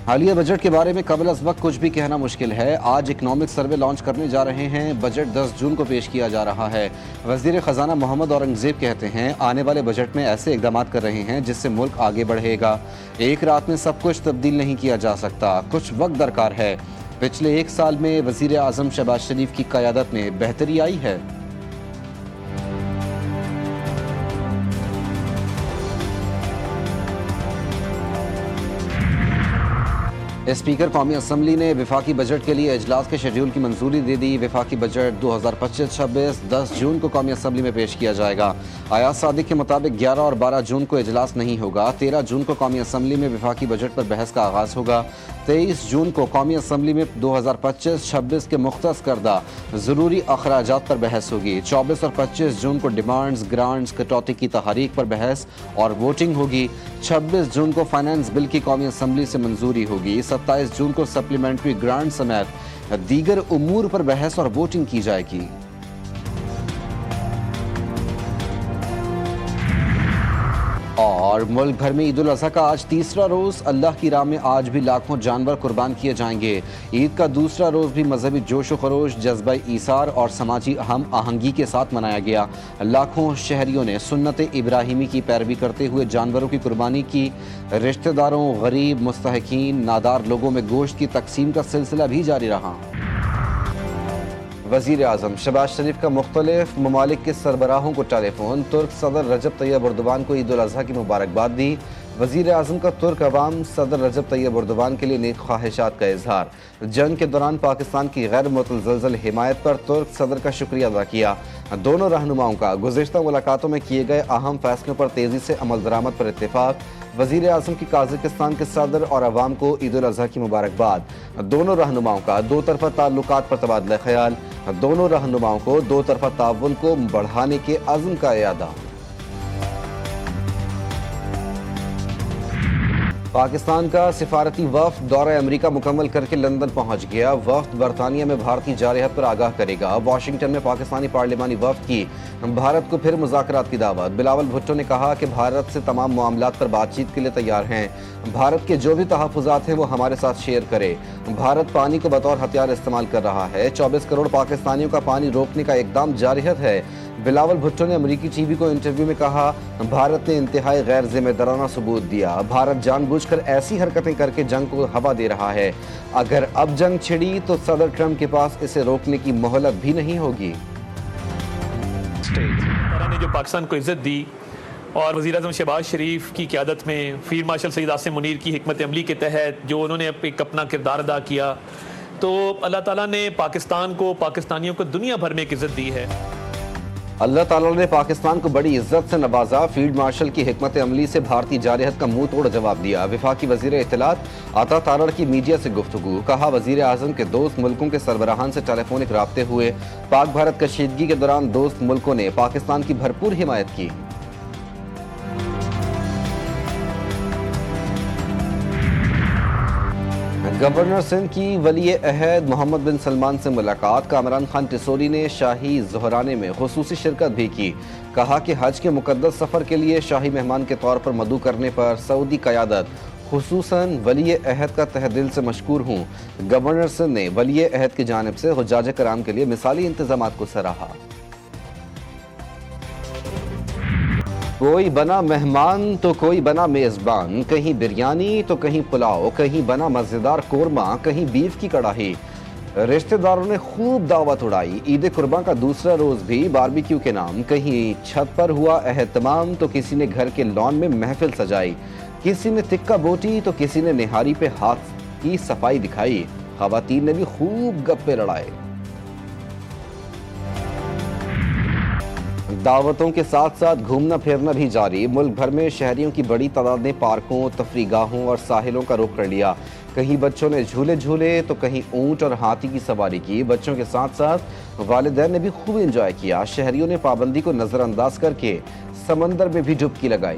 حالیہ بجٹ کے بارے میں قبل از وقت کچھ بھی کہنا مشکل ہے۔ آج اکنامک سروے لانچ کرنے جا رہے ہیں۔ بجٹ 10 جون کو پیش کیا جا رہا ہے۔ وزیر خزانہ محمد اورنگزیب کہتے ہیں آنے والے بجٹ میں ایسے اقدامات کر رہے ہیں جس سے ملک آگے بڑھے گا۔ ایک رات میں سب کچھ تبدیل نہیں کیا جا سکتا، کچھ وقت درکار ہے۔ پچھلے ایک سال میں وزیر اعظم شہباز شریف کی قیادت میں بہتری آئی ہے۔ اسپیکر قومی اسمبلی نے وفاقی بجٹ کے لیے اجلاس کے شیڈول کی منظوری دے دی۔ وفاقی بجٹ 2025-26 10 جون کو قومی اسمبلی میں پیش کیا جائے گا۔ ایاز صادق کے مطابق 11 اور 12 جون کو اجلاس نہیں ہوگا۔ 13 جون کو قومی اسمبلی میں وفاقی بجٹ پر بحث کا آغاز ہوگا۔ 23 جون کو قومی اسمبلی میں 2025-26 کے مختص کردہ ضروری اخراجات پر بحث ہوگی۔ 24 اور 25 جون کو ڈیمانڈز، گرانٹس، کٹوتی کی تحریک پر بحث اور ووٹنگ ہوگی۔ 26 جون کو فائنانس بل کی قومی اسمبلی سے منظوری ہوگی۔ 27 جون کو سپلیمنٹری گرانٹ سمیت دیگر امور پر بحث اور ووٹنگ کی جائے گی۔ اور ملک بھر میں عید الاضحیٰ کا آج تیسرا روز۔ اللہ کی راہ میں آج بھی لاکھوں جانور قربان کیے جائیں گے۔ عید کا دوسرا روز بھی مذہبی جوش و خروش، جذبہ ایثار اور سماجی ہم آہنگی کے ساتھ منایا گیا۔ لاکھوں شہریوں نے سنت ابراہیمی کی پیروی کرتے ہوئے جانوروں کی قربانی کی۔ رشتہ داروں، غریب، مستحقین، نادار لوگوں میں گوشت کی تقسیم کا سلسلہ بھی جاری رہا۔ وزیر اعظم شہباز شریف کا مختلف ممالک کے سربراہوں کو ٹیلی فون۔ ترک صدر رجب طیب اردوان کو عید الاضحیٰ کی مبارکباد دی۔ وزیر اعظم کا ترک عوام صدر رجب طیب اردوان کے لیے نیک خواہشات کا اظہار۔ جنگ کے دوران پاکستان کی غیر متزلزل حمایت پر ترک صدر کا شکریہ ادا کیا۔ دونوں رہنماؤں کا گزشتہ ملاقاتوں میں کیے گئے اہم فیصلوں پر تیزی سے عمل درآمد پر اتفاق۔ وزیر اعظم کی قازقستان کے صدر اور عوام کو عید الاضحیٰ کی مبارکباد۔ دونوں رہنماؤں کا دو طرفہ تعلقات پر تبادلہ خیال۔ دونوں رہنماؤں کو دو طرفہ تعاون کو بڑھانے کے عزم کا اعادہ۔ پاکستان کا سفارتی وفد دورہ امریکہ مکمل کر کے لندن پہنچ گیا۔ وفد برطانیہ میں بھارتی جارحیت پر آگاہ کرے گا۔ واشنگٹن میں پاکستانی پارلیمانی وفد کی بھارت کو پھر مذاکرات کی دعوت۔ بلاول بھٹو نے کہا کہ بھارت سے تمام معاملات پر بات چیت کے لیے تیار ہیں۔ بھارت کے جو بھی تحفظات ہیں وہ ہمارے ساتھ شیئر کرے۔ بھارت پانی کو بطور ہتھیار استعمال کر رہا ہے۔ 24 کروڑ پاکستانیوں کا پانی روکنے کا اقدام جارحیت ہے۔ بلاول بھٹو نے امریکی ٹی وی کو انٹرویو میں کہا بھارت نے انتہائی غیر ذمہ دارانہ ثبوت دیا۔ بھارت جان بوجھ کر ایسی حرکتیں کر کے جنگ کو ہوا دے رہا ہے۔ اگر اب جنگ چھڑی تو صدر ٹرمپ کے پاس اسے روکنے کی مہلت بھی نہیں ہوگی۔ نے جو پاکستان کو عزت دی اور وزیر اعظم شہباز شریف کی قیادت میں فیلڈ مارشل سید عاصم منیر کی حکمت عملی کے تحت جو انہوں نے ایک اپنا کردار ادا کیا، تو اللہ تعالیٰ نے پاکستان کو، پاکستانیوں کو دنیا بھر میں ایک عزت دی ہے۔ اللہ تعالیٰ نے پاکستان کو بڑی عزت سے نوازا۔ فیلڈ مارشل کی حکمت عملی سے بھارتی جارحیت کا منہ توڑ جواب دیا۔ وفاقی وزیر اطلاعات عطا تارڑ کی میڈیا سے گفتگو۔ کہا وزیر اعظم کے دوست ملکوں کے سربراہان سے ٹیلی فونک رابطے ہوئے۔ پاک بھارت کشیدگی کے دوران دوست ملکوں نے پاکستان کی بھرپور حمایت کی۔ گورنر سندھ کی ولی عہد محمد بن سلمان سے ملاقات۔ کامران خان ٹسوری نے شاہی ظہرانے میں خصوصی شرکت بھی کی۔ کہا کہ حج کے مقدس سفر کے لیے شاہی مہمان کے طور پر مدعو کرنے پر سعودی قیادت خصوصاً ولی عہد کا تہ دل سے مشکور ہوں۔ گورنر سندھ نے ولی عہد کی جانب سے حجاج کرام کے لیے مثالی انتظامات کو سراہا۔ کوئی بنا مہمان تو کوئی بنا میزبان، کہیں بریانی تو کہیں پلاؤ، کہیں بنا مزیدار قورمہ، کہیں بیف کی کڑاہی۔ رشتہ داروں نے خوب دعوت اڑائی۔ عید قرباں کا دوسرا روز بھی باربیکیو کے نام۔ کہیں چھت پر ہوا اہتمام تو کسی نے گھر کے لان میں محفل سجائی۔ کسی نے تکہ بوٹی تو کسی نے نہاری پہ ہاتھ کی صفائی دکھائی۔ خواتین نے بھی خوب گپے لڑائے۔ دعوتوں کے ساتھ ساتھ گھومنا پھرنا بھی جاری۔ ملک بھر میں شہریوں کی بڑی تعداد نے پارکوں، تفریح گاہوں اور ساحلوں کا رخ کر لیا۔ کہیں بچوں نے جھولے جھولے تو کہیں اونٹ اور ہاتھی کی سواری کی۔ بچوں کے ساتھ ساتھ والدین نے بھی خوب انجوائے کیا۔ شہریوں نے پابندی کو نظر انداز کر کے سمندر میں بھی ڈبکی لگائی۔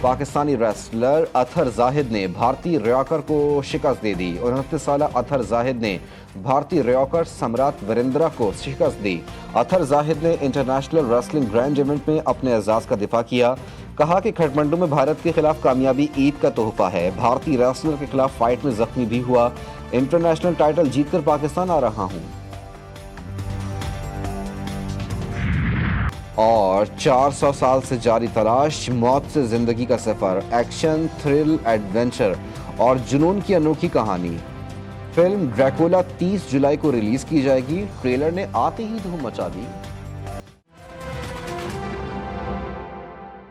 پاکستانی ریسلر اطہر زاہد نے بھارتی ریاکر کو شکست دے دی۔ 29 سالہ اطہر زاہد نے بھارتی ریاکر سمرات وریندرا کو شکست دی۔ اطہر زاہد نے انٹرنیشنل ریسلنگ گرینڈ ایونٹ میں اپنے اعزاز کا دفاع کیا، کہا کہ کھٹمنڈو میں بھارت کے خلاف کامیابی عید کا تحفہ ہے۔ بھارتی ریسلر کے خلاف فائٹ میں زخمی بھی ہوا، انٹرنیشنل ٹائٹل جیت کر پاکستان آ رہا ہوں۔ اور 400 سال سے جاری تلاش، موت سے زندگی کا سفر، ایکشن، تھرل، ایڈونچر اور جنون کی انوکھی کہانی۔ فلم ڈریکولا 30 جولائی کو ریلیز کی جائے گی۔ ٹریلر نے آتے ہی دھوم مچا دی۔